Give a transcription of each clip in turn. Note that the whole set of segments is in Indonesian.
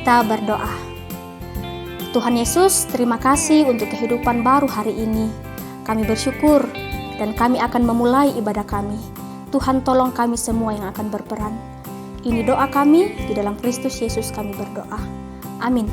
kita berdoa. Tuhan Yesus, terima kasih untuk kehidupan baru hari ini. Kami bersyukur dan kami akan memulai ibadah kami. Tuhan tolong kami semua yang akan berperan. Ini doa kami, di dalam Kristus Yesus kami berdoa. Amin.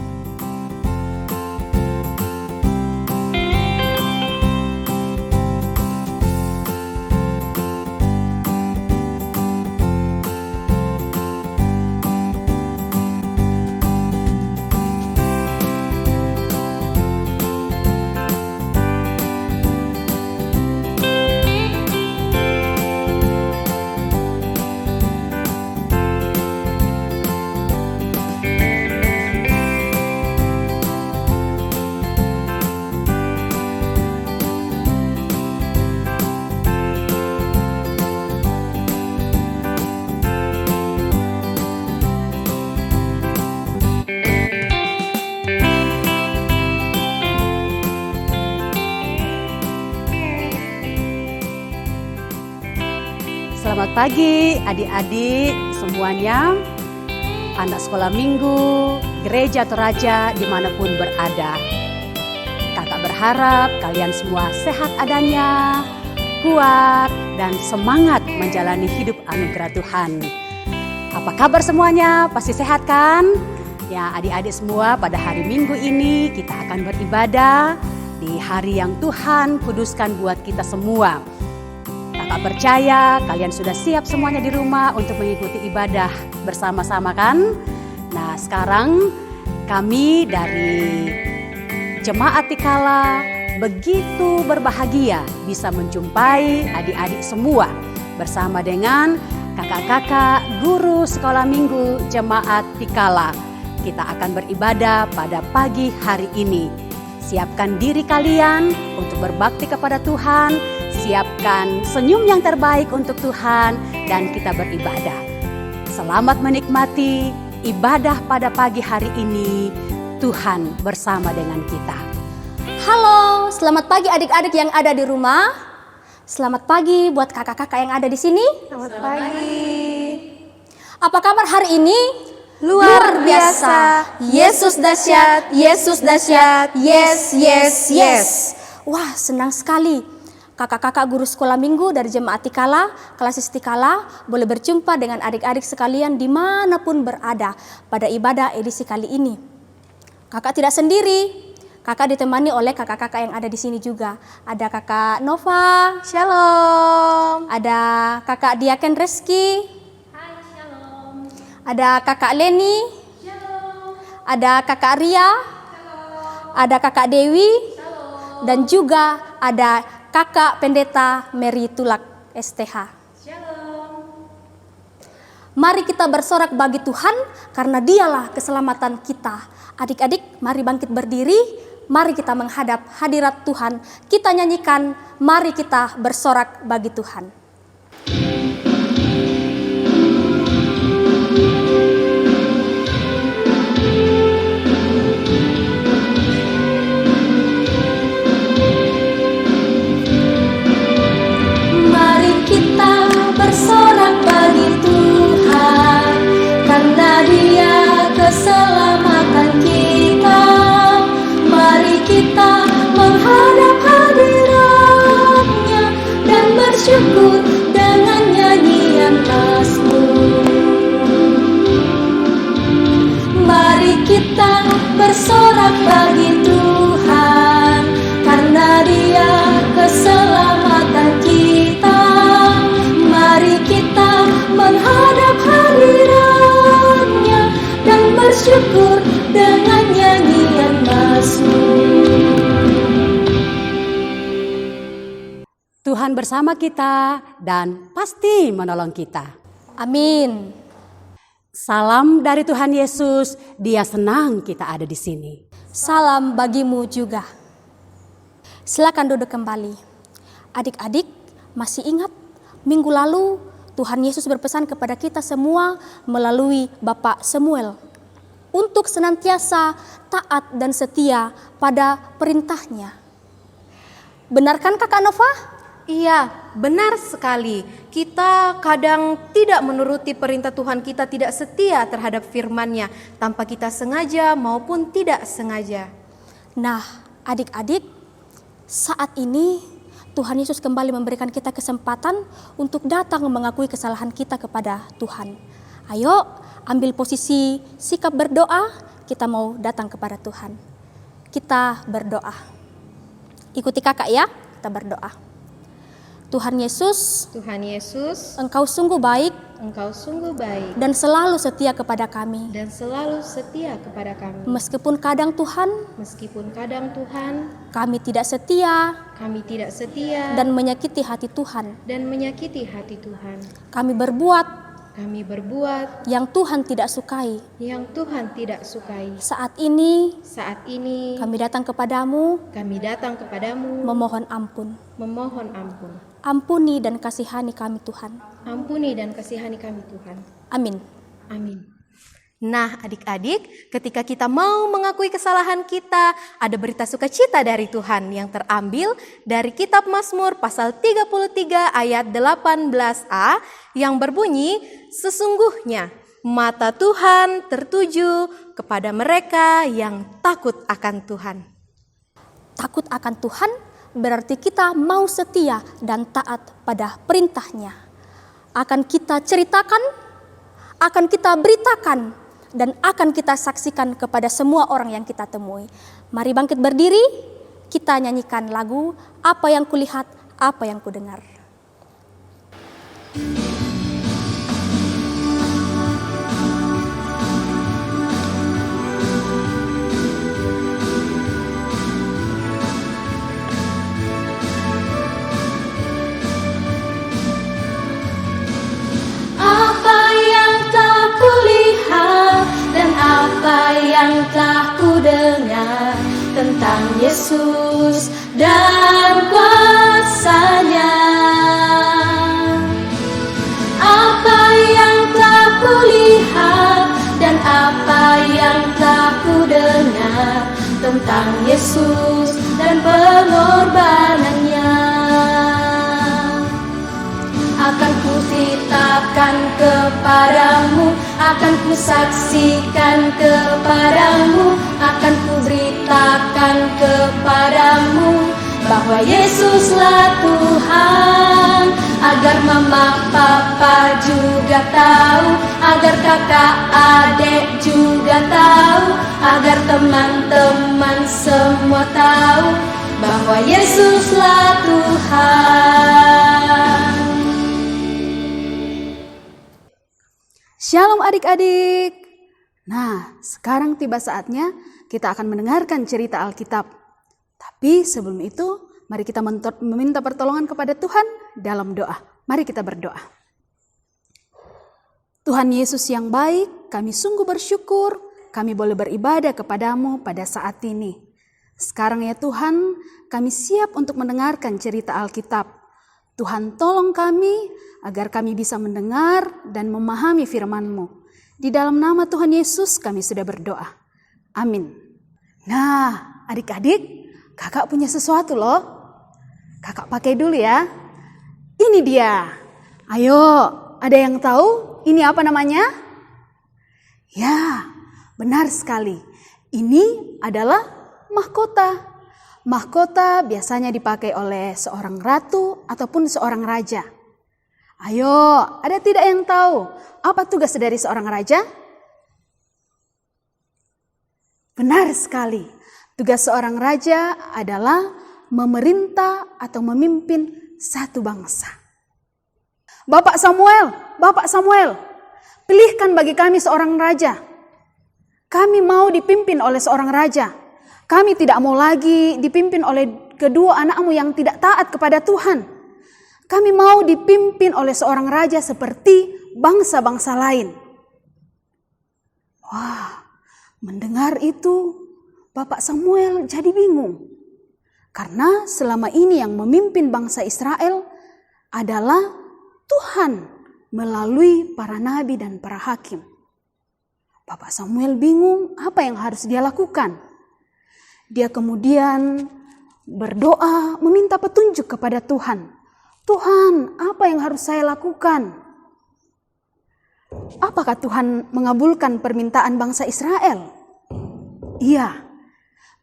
Selamat pagi adik-adik semuanya, anak sekolah minggu, gereja atau raja dimanapun berada. Kakak berharap kalian semua sehat adanya, kuat dan semangat menjalani hidup anugerah Tuhan. Apa kabar semuanya? Pasti sehat kan? Ya adik-adik semua, pada hari Minggu ini kita akan beribadah di hari yang Tuhan kuduskan buat kita semua. Kakak percaya kalian sudah siap semuanya di rumah untuk mengikuti ibadah bersama-sama kan? Nah sekarang kami dari Jemaat Tikala begitu berbahagia bisa menjumpai adik-adik semua bersama dengan kakak-kakak guru sekolah minggu Jemaat Tikala. Kita akan beribadah pada pagi hari ini. Siapkan diri kalian untuk berbakti kepada Tuhan. Siapkan senyum yang terbaik untuk Tuhan dan kita beribadah. Selamat menikmati ibadah pada pagi hari ini. Tuhan bersama dengan kita. Halo, selamat pagi adik-adik yang ada di rumah. Selamat pagi buat kakak-kakak yang ada di sini. Selamat pagi. Apa kabar hari ini? Luar biasa. Yesus dahsyat, Yesus dahsyat. Yes, yes, yes. Wah, senang sekali. Kakak-kakak guru sekolah minggu dari Jemaat Tikala, Klasis Tikala, boleh berjumpa dengan adik-adik sekalian dimanapun berada pada ibadah edisi kali ini. Kakak tidak sendiri, kakak ditemani oleh kakak-kakak yang ada di sini juga. Ada kakak Nova, Shalom. ada kakak Diaken Reski, Hai, shalom. ada kakak Leni, Shalom. ada kakak Ria, Shalom. ada kakak Dewi, Shalom. dan juga ada kakak pendeta Mary Tulak STH. Shalom. Mari kita bersorak bagi Tuhan karena dialah keselamatan kita. Adik-adik, mari bangkit berdiri. Mari kita menghadap hadirat Tuhan. Kita nyanyikan, mari kita bersorak bagi Tuhan. Mari kita bersorak bagi Tuhan, karena Dia keselamatan kita. Mari kita menghadap hadirat-Nya dan bersyukur dengan nyanyian mazmur. Mari kita bersorak bagi Tuhan, karena Dia keselamatan kita. Mari kita menghadap hadirat-Nya dan bersyukur dengan nyanyian mazmur. Tuhan bersama kita dan pasti menolong kita. Amin. Salam dari Tuhan Yesus, Dia senang kita ada di sini. Salam bagimu juga. Silakan duduk kembali. Adik-adik, masih ingat minggu lalu Tuhan Yesus berpesan kepada kita semua melalui Bapak Samuel untuk senantiasa taat dan setia pada perintahnya. Benarkan Kakak Nova? Iya, benar sekali. Kita kadang tidak menuruti perintah Tuhan, kita tidak setia terhadap firman-Nya tanpa kita sengaja maupun tidak sengaja. Nah, adik-adik, saat ini Tuhan Yesus kembali memberikan kita kesempatan untuk datang mengakui kesalahan kita kepada Tuhan. Ayo, ambil posisi sikap berdoa, kita mau datang kepada Tuhan. Kita berdoa. Ikuti kakak ya, kita berdoa. Tuhan Yesus, Engkau sungguh baik Engkau sungguh baik dan selalu setia kepada kami. dan selalu setia kepada kami. Meskipun kadang Tuhan, Meskipun kadang Tuhan, kami tidak setia kami tidak setia dan menyakiti hati Tuhan. dan menyakiti hati Tuhan. Kami berbuat Kami berbuat yang Tuhan tidak sukai. yang Tuhan tidak sukai. Saat ini Saat ini kami datang kepadamu kami datang kepadamu memohon ampun. memohon ampun. Ampuni dan kasihani kami Tuhan. Ampuni dan kasihani kami Tuhan. Amin. Amin. Nah adik-adik, ketika kita mau mengakui kesalahan kita, ada berita sukacita dari Tuhan yang terambil dari kitab Mazmur pasal 33 ayat 18a yang berbunyi, sesungguhnya mata Tuhan tertuju kepada mereka yang takut akan Tuhan. Takut akan Tuhan berarti kita mau setia dan taat pada perintah-Nya. Akan kita ceritakan, akan kita beritakan, dan akan kita saksikan kepada semua orang yang kita temui. Mari bangkit berdiri, kita nyanyikan lagu Apa Yang Kulihat, Apa Yang Kudengar. Apa yang telah kulihat dan apa yang telah kudengar tentang Yesus dan kuasa-Nya. Apa yang telah kulihat dan apa yang telah kudengar tentang Yesus dan pengorbanan-Nya. Akan kuceritakan kepadamu, akan kusaksikan kepadamu, akan kuberitakan kepadamu bahwa Yesuslah Tuhan, agar mama papa juga tahu, agar kakak adik juga tahu, agar teman-teman semua tahu bahwa Yesuslah Tuhan. Shalom adik-adik. Nah, sekarang tiba saatnya kita akan mendengarkan cerita Alkitab. Tapi sebelum itu, mari kita meminta pertolongan kepada Tuhan dalam doa. Mari kita berdoa. Tuhan Yesus yang baik, kami sungguh bersyukur kami boleh beribadah kepadamu pada saat ini. Sekarang ya Tuhan, kami siap untuk mendengarkan cerita Alkitab. Tuhan tolong kami agar kami bisa mendengar dan memahami firman-Mu. Di dalam nama Tuhan Yesus kami sudah berdoa. Amin. Nah, adik-adik, kakak punya sesuatu loh. Kakak pakai dulu ya. Ini dia. Ayo, ada yang tahu ini apa namanya? Ya, benar sekali. Ini adalah mahkota. Mahkota biasanya dipakai oleh seorang ratu ataupun seorang raja. Ayo, ada tidak yang tahu apa tugas dari seorang raja? Benar sekali, tugas seorang raja adalah memerintah atau memimpin satu bangsa. Bapak Samuel, pilihkan bagi kami seorang raja. Kami mau dipimpin oleh seorang raja. Kami tidak mau lagi dipimpin oleh kedua anakmu yang tidak taat kepada Tuhan. Kami mau dipimpin oleh seorang raja seperti bangsa-bangsa lain. Wah, mendengar itu Bapak Samuel jadi bingung. Karena selama ini yang memimpin bangsa Israel adalah Tuhan melalui para nabi dan para hakim. Bapak Samuel bingung apa yang harus dia lakukan. Dia kemudian berdoa meminta petunjuk kepada Tuhan. Tuhan, apa yang harus saya lakukan? Apakah Tuhan mengabulkan permintaan bangsa Israel? Iya.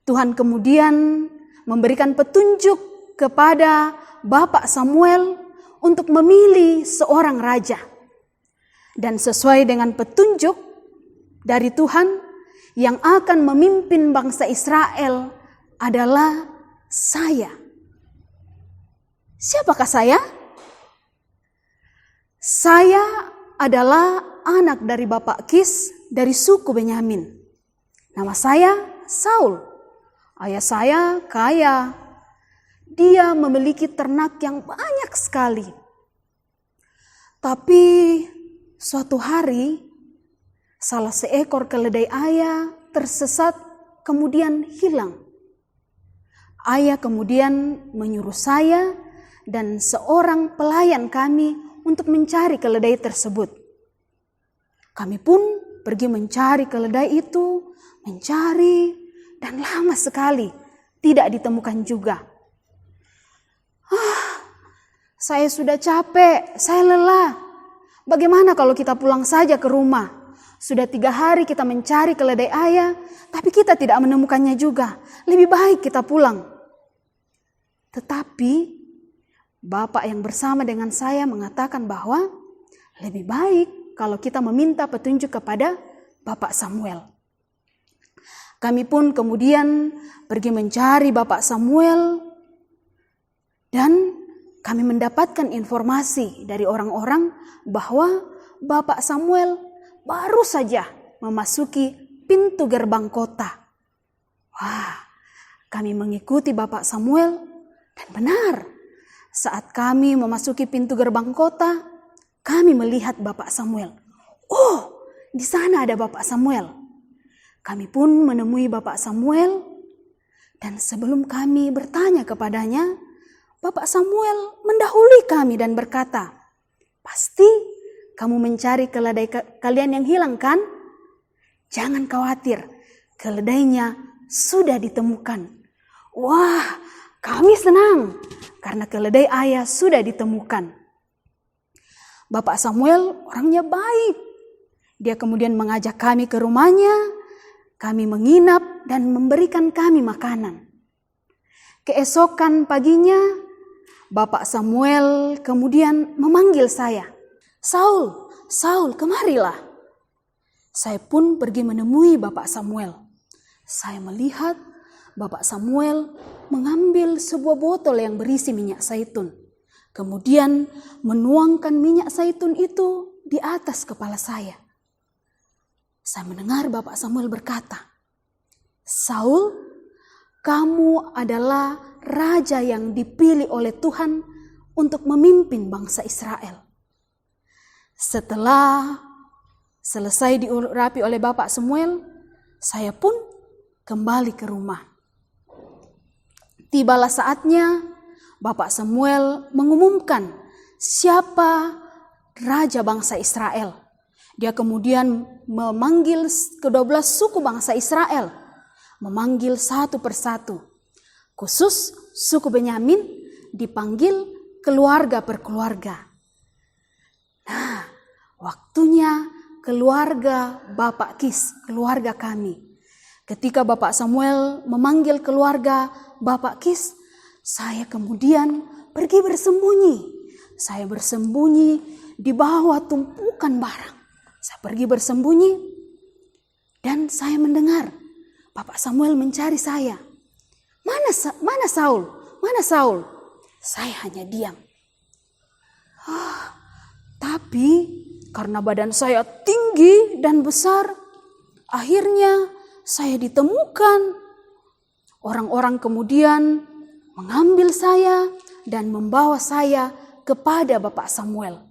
Tuhan kemudian memberikan petunjuk kepada Bapak Samuel untuk memilih seorang raja. Dan sesuai dengan petunjuk dari Tuhan, yang akan memimpin bangsa Israel adalah saya. Siapakah saya? Saya adalah anak dari Bapak Kis dari suku Benyamin. Nama saya Saul. Ayah saya kaya. Dia memiliki ternak yang banyak sekali. Tapi suatu hari salah seekor keledai ayah tersesat kemudian hilang. Ayah kemudian menyuruh saya dan seorang pelayan kami untuk mencari keledai tersebut. Kami pun pergi mencari keledai itu, mencari, dan lama sekali tidak ditemukan juga. Saya sudah capek, saya lelah. Bagaimana kalau kita pulang saja ke rumah? Sudah 3 hari kita mencari keledai ayah, tapi kita tidak menemukannya juga. Lebih baik kita pulang. Tetapi Bapak yang bersama dengan saya mengatakan bahwa lebih baik kalau kita meminta petunjuk kepada Bapak Samuel. Kami pun kemudian pergi mencari Bapak Samuel dan kami mendapatkan informasi dari orang-orang bahwa Bapak Samuel baru saja memasuki pintu gerbang kota. Wah, kami mengikuti Bapak Samuel dan benar. Saat kami memasuki pintu gerbang kota, kami melihat Bapak Samuel. Oh, di sana ada Bapak Samuel. Kami pun menemui Bapak Samuel dan sebelum kami bertanya kepadanya, Bapak Samuel mendahului kami dan berkata, "Pasti kamu mencari keledai kalian yang hilang kan? Jangan khawatir, keledainya sudah ditemukan." Wah, kami senang karena keledai ayah sudah ditemukan. Bapak Samuel orangnya baik. Dia kemudian mengajak kami ke rumahnya, kami menginap dan memberikan kami makanan. Keesokan paginya, Bapak Samuel kemudian memanggil saya. "Saul, Saul, kemarilah." Saya pun pergi menemui Bapak Samuel. Saya melihat Bapak Samuel mengambil sebuah botol yang berisi minyak zaitun. Kemudian menuangkan minyak zaitun itu di atas kepala saya. Saya mendengar Bapak Samuel berkata, "Saul, kamu adalah raja yang dipilih oleh Tuhan untuk memimpin bangsa Israel." Setelah selesai diurapi oleh Bapak Samuel, saya pun kembali ke rumah. Tibalah saatnya Bapak Samuel mengumumkan siapa raja bangsa Israel. Dia kemudian memanggil ke-12 suku bangsa Israel, memanggil satu persatu. Khusus suku Benyamin dipanggil keluarga per keluarga. Nah, waktunya keluarga Bapak Kis, keluarga kami. Ketika Bapak Samuel memanggil keluarga Bapak Kis, saya kemudian pergi bersembunyi. Saya bersembunyi di bawah tumpukan barang. Saya pergi bersembunyi dan saya mendengar Bapak Samuel mencari saya. Mana Saul? Mana Saul? Saya hanya diam. Tapi karena badan saya tinggi dan besar, akhirnya saya ditemukan. Orang-orang kemudian mengambil saya dan membawa saya kepada Bapak Samuel.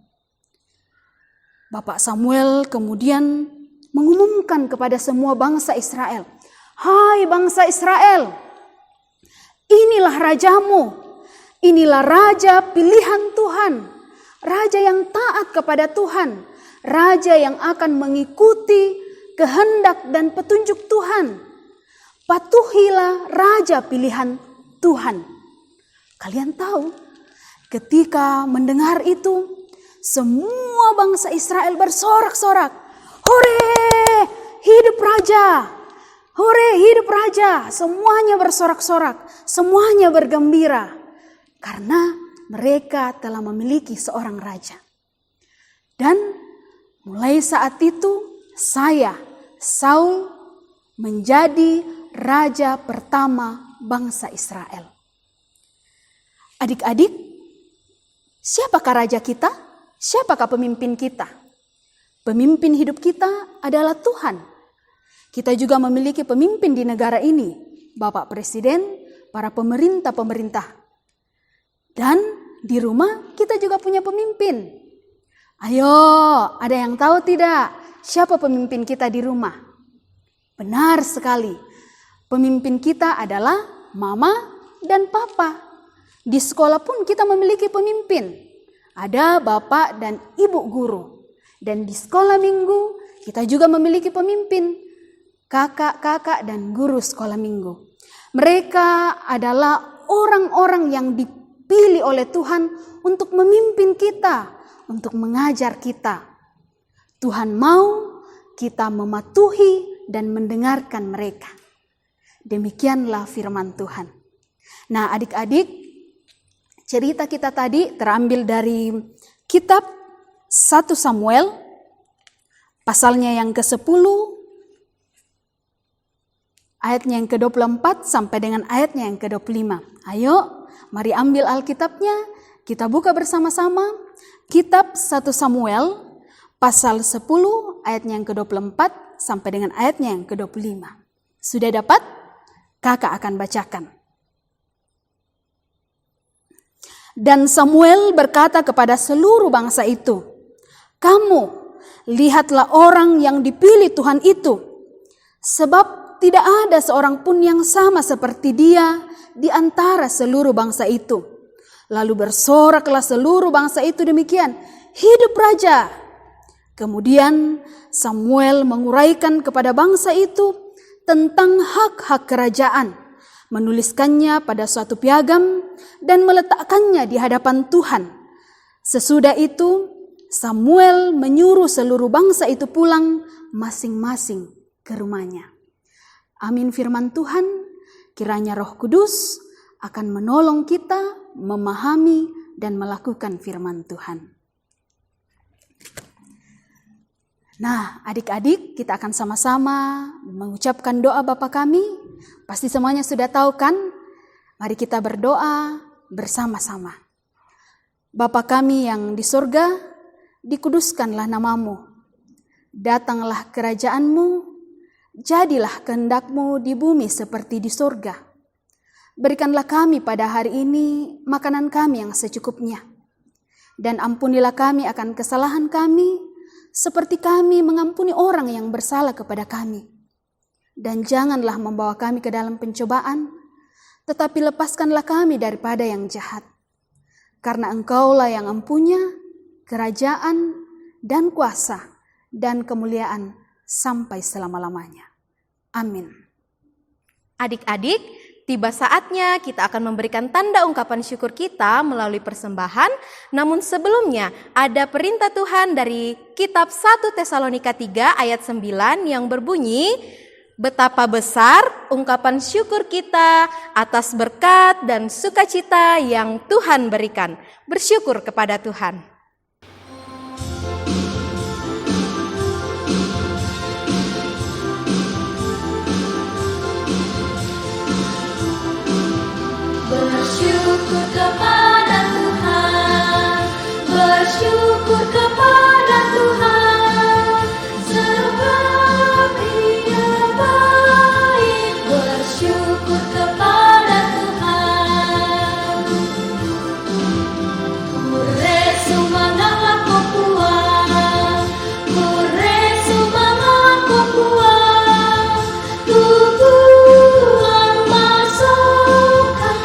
Bapak Samuel kemudian mengumumkan kepada semua bangsa Israel, "Hai bangsa Israel, inilah rajamu, inilah raja pilihan Tuhan, raja yang taat kepada Tuhan, raja yang akan mengikuti kehendak dan petunjuk Tuhan. Patuhilah raja pilihan Tuhan." Kalian tahu, Ketika mendengar itu, semua bangsa Israel bersorak-sorak. Hore, hidup raja! Hore, hidup raja! Semuanya bersorak-sorak, semuanya bergembira. Karena mereka telah memiliki seorang raja. Dan mulai saat itu, saya, Saul, menjadi raja pertama bangsa Israel. Adik-adik, siapakah raja kita? Siapakah pemimpin kita? Pemimpin hidup kita adalah Tuhan. Kita juga memiliki pemimpin di negara ini, Bapak Presiden, para pemerintah-pemerintah. Dan di rumah kita juga punya pemimpin. Ayo, ada yang tahu tidak siapa pemimpin kita di rumah? Benar sekali, pemimpin kita adalah Mama dan Papa. Di sekolah pun kita memiliki pemimpin. Ada Bapak dan Ibu guru. Dan di sekolah minggu kita juga memiliki pemimpin. Kakak-kakak dan guru sekolah minggu. Mereka adalah orang-orang yang dipilih oleh Tuhan untuk memimpin kita, untuk mengajar kita. Tuhan mau kita mematuhi dan mendengarkan mereka. Demikianlah firman Tuhan. Nah, adik-adik, cerita kita tadi terambil dari kitab 1 Samuel, pasalnya yang ke-10, ayatnya yang ke-24 sampai dengan ayatnya yang ke-25. Ayo, mari ambil Alkitabnya, kita buka bersama-sama. Kitab 1 Samuel, pasal 10, ayatnya yang ke-24 sampai dengan ayatnya yang ke-25. Sudah dapat? Kakak akan bacakan. Dan Samuel berkata kepada seluruh bangsa itu, "Kamu, lihatlah orang yang dipilih Tuhan itu, sebab tidak ada seorang pun yang sama seperti dia di antara seluruh bangsa itu." Lalu bersoraklah seluruh bangsa itu demikian, "Hidup raja!" Kemudian Samuel menguraikan kepada bangsa itu tentang hak-hak kerajaan, menuliskannya pada suatu piagam dan meletakkannya di hadapan Tuhan. Sesudah itu Samuel menyuruh seluruh bangsa itu pulang masing-masing ke rumahnya. Amin firman Tuhan, kiranya Roh Kudus akan menolong kita memahami dan melakukan firman Tuhan. Nah, adik-adik, kita akan sama-sama mengucapkan doa Bapa kami. Pasti semuanya sudah tahu kan? Mari kita berdoa bersama-sama. Bapa kami yang di surga, dikuduskanlah namamu. Datanglah kerajaan-Mu, jadilah kehendak-Mu di bumi seperti di surga. Berikanlah kami pada hari ini makanan kami yang secukupnya. Dan ampunilah kami akan kesalahan kami, seperti kami mengampuni orang yang bersalah kepada kami. Dan janganlah membawa kami ke dalam pencobaan, tetapi lepaskanlah kami daripada yang jahat. Karena Engkaulah yang empunya kerajaan dan kuasa dan kemuliaan sampai selama-lamanya. Amin. Adik-adik, tiba saatnya kita akan memberikan tanda ungkapan syukur kita melalui persembahan. Namun sebelumnya ada perintah Tuhan dari kitab 1 Tesalonika 3 ayat 9 yang berbunyi, "Betapa besar ungkapan syukur kita atas berkat dan sukacita yang Tuhan berikan." Bersyukur kepada Tuhan. Bersyukur kepada Tuhan, bersyukur kepada Tuhan, sebab Ia baik. Bersyukur kepada Tuhan. Hore semangat Papua, hore semangat Papua, Tuhan masukkan.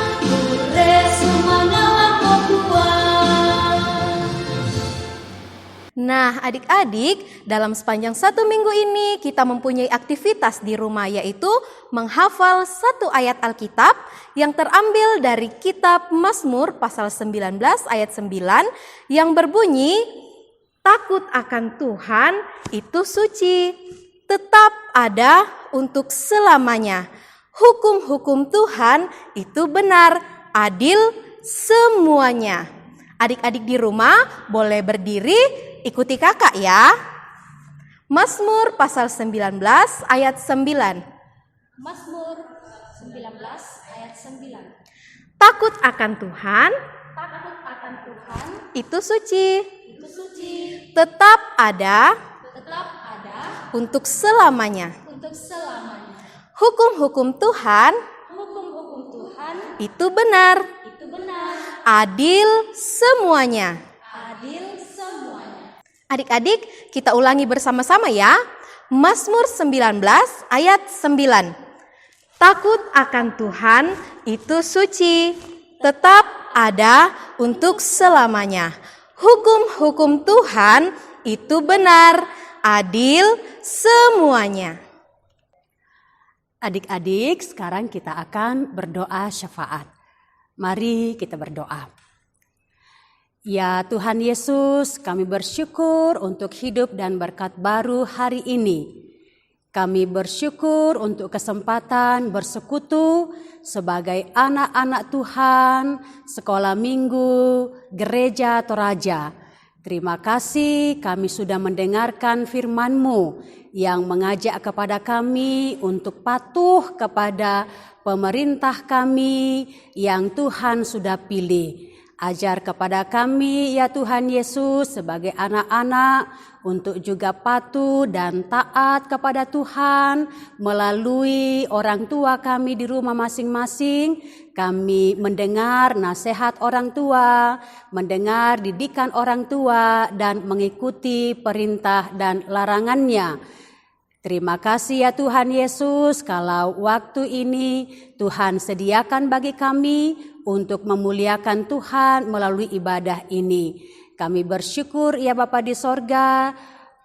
Nah, adik-adik, dalam sepanjang 1 minggu ini kita mempunyai aktivitas di rumah, yaitu menghafal 1 ayat Alkitab yang terambil dari kitab Mazmur pasal 19 ayat 9 yang berbunyi, takut akan Tuhan itu suci, tetap ada untuk selamanya. Hukum-hukum Tuhan itu benar, adil semuanya. Adik-adik di rumah boleh berdiri, ikuti kakak ya. Mazmur pasal 19 ayat 9. Mazmur 19 ayat 9. Takut akan Tuhan Takut akan Tuhan itu suci, itu suci, tetap ada tetap ada untuk selamanya. untuk selamanya. Hukum-hukum Tuhan Hukum-hukum Tuhan itu benar, itu benar, adil semuanya. adil semuanya. Adik-adik, kita ulangi bersama-sama ya. Mazmur 19 ayat 9. Takut akan Tuhan itu suci, tetap ada untuk selamanya. Hukum-hukum Tuhan itu benar, adil semuanya. Adik-adik, sekarang kita akan berdoa syafaat. Mari kita berdoa. Ya Tuhan Yesus, kami bersyukur untuk hidup dan berkat baru hari ini. Kami bersyukur untuk kesempatan bersekutu sebagai anak-anak Tuhan, sekolah minggu, gereja Toraja. Terima kasih kami sudah mendengarkan firman-Mu yang mengajak kepada kami untuk patuh kepada pemerintah kami yang Tuhan sudah pilih. Ajar kepada kami ya Tuhan Yesus sebagai anak-anak untuk juga patuh dan taat kepada Tuhan melalui orang tua kami di rumah masing-masing. Kami mendengar nasihat orang tua, mendengar didikan orang tua dan mengikuti perintah dan larangannya. Terima kasih ya Tuhan Yesus, kalau waktu ini Tuhan sediakan bagi kami untuk memuliakan Tuhan melalui ibadah ini. Kami bersyukur ya Bapa di sorga,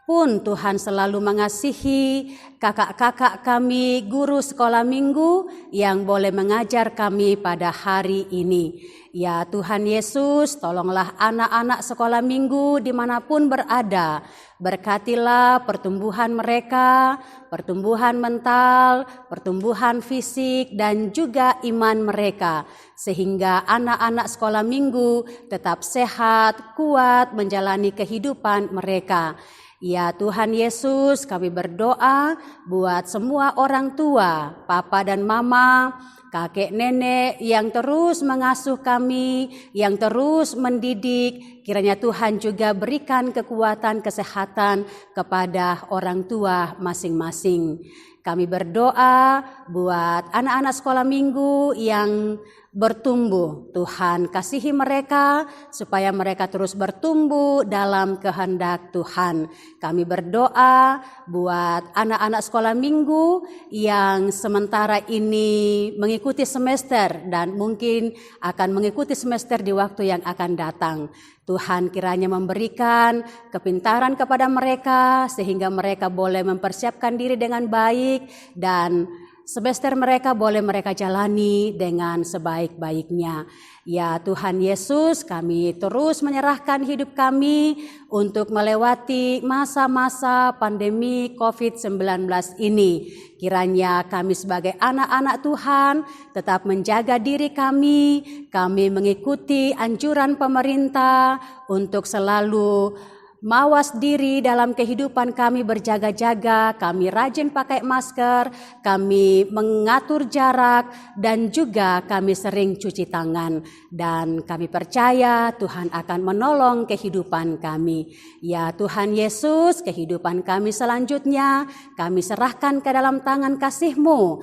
pun Tuhan selalu mengasihi kakak-kakak kami, guru sekolah minggu yang boleh mengajar kami pada hari ini. Ya Tuhan Yesus, tolonglah anak-anak sekolah minggu dimanapun berada. Berkatilah pertumbuhan mereka, pertumbuhan mental, pertumbuhan fisik, dan juga iman mereka. Sehingga anak-anak sekolah minggu tetap sehat, kuat menjalani kehidupan mereka. Ya Tuhan Yesus, kami berdoa buat semua orang tua, papa dan mama, kakek nenek yang terus mengasuh kami, yang terus mendidik. Kiranya Tuhan juga berikan kekuatan kesehatan kepada orang tua masing-masing. Kami berdoa buat anak-anak sekolah minggu yang bertumbuh. Tuhan kasihi mereka supaya mereka terus bertumbuh dalam kehendak Tuhan. Kami berdoa buat anak-anak sekolah minggu yang sementara ini mengikuti semester dan mungkin akan mengikuti semester di waktu yang akan datang. Tuhan kiranya memberikan kepintaran kepada mereka sehingga mereka boleh mempersiapkan diri dengan baik dan semester mereka boleh mereka jalani dengan sebaik-baiknya. Ya Tuhan Yesus, kami terus menyerahkan hidup kami untuk melewati masa-masa pandemi COVID-19 ini. Kiranya kami sebagai anak-anak Tuhan tetap menjaga diri kami mengikuti anjuran pemerintah untuk selalu mawas diri dalam kehidupan kami, berjaga-jaga, kami rajin pakai masker, kami mengatur jarak, dan juga kami sering cuci tangan. Dan kami percaya Tuhan akan menolong kehidupan kami. Ya Tuhan Yesus, kehidupan kami selanjutnya kami serahkan ke dalam tangan kasih-Mu.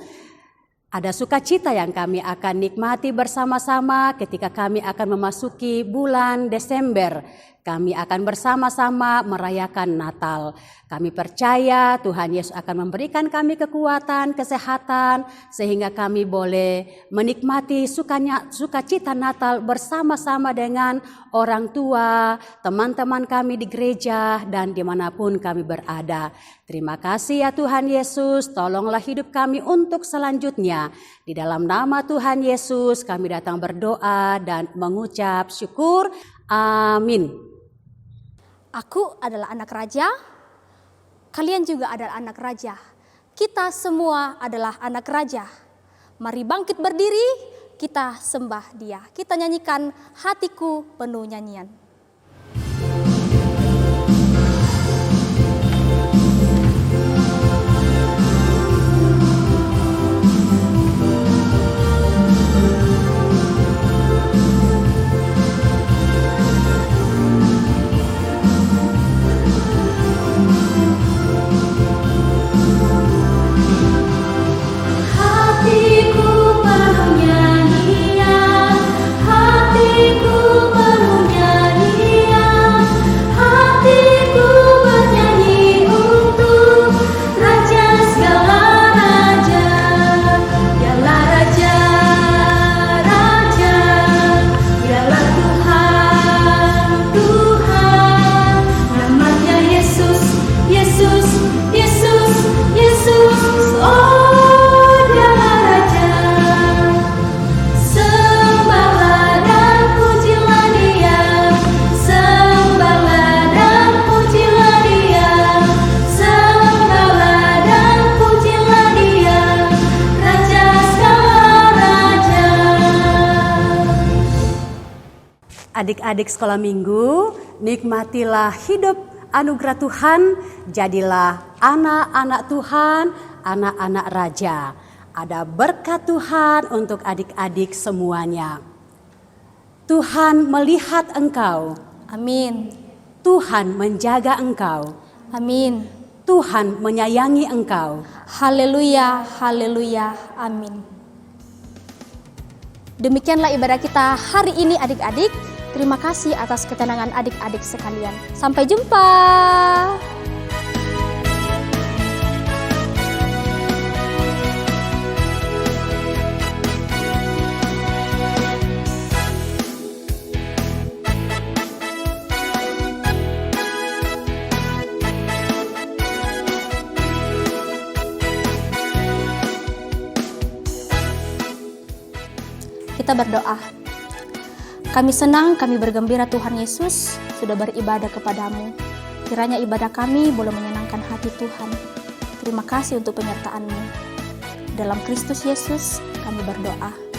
Ada sukacita yang kami akan nikmati bersama-sama ketika kami akan memasuki bulan Desember. kami akan bersama-sama merayakan Natal. Kami percaya Tuhan Yesus akan memberikan kami kekuatan, kesehatan, sehingga kami boleh menikmati sukacita Natal bersama-sama dengan orang tua, teman-teman kami di gereja, dan dimanapun kami berada. Terima kasih ya Tuhan Yesus, tolonglah hidup kami untuk selanjutnya. Di dalam nama Tuhan Yesus kami datang berdoa dan mengucap syukur. Amin. Aku adalah anak raja, kalian juga adalah anak raja. Kita semua adalah anak raja. Mari bangkit berdiri, kita sembah Dia. Kita nyanyikan Hatiku Penuh Nyanyian. Hatiku penuh nyanyian, hatiku penuh nyanyian, hatiku bernyanyi untuk Raja segala raja. Dialah Raja, Raja, Dialah Tuhan, Tuhan. Namanya Yesus, Yesus, Yesus, Yesus. Oh, Dialah Raja. Sembahlah dan pujilah Dia, sembahlah dan pujilah Dia, sembahlah dan pujilah Dia, Raja segala raja. Adik-adik sekolah minggu, nikmatilah hidup anugerah Tuhan, jadilah anak-anak Tuhan, anak-anak raja. Ada berkat Tuhan untuk adik-adik semuanya. Tuhan melihat engkau, Amin, Tuhan menjaga engkau, amin. Tuhan menyayangi engkau. Haleluya, haleluya, amin. Demikianlah ibadah kita hari ini adik-adik. Terima kasih atas ketenangan adik-adik sekalian. Sampai jumpa. Kita berdoa. Kami senang, kami bergembira Tuhan Yesus sudah beribadah kepadamu. Kiranya ibadah kami boleh menyenangkan hati Tuhan. Terima kasih untuk penyertaan-Mu. Dalam Kristus Yesus kami berdoa.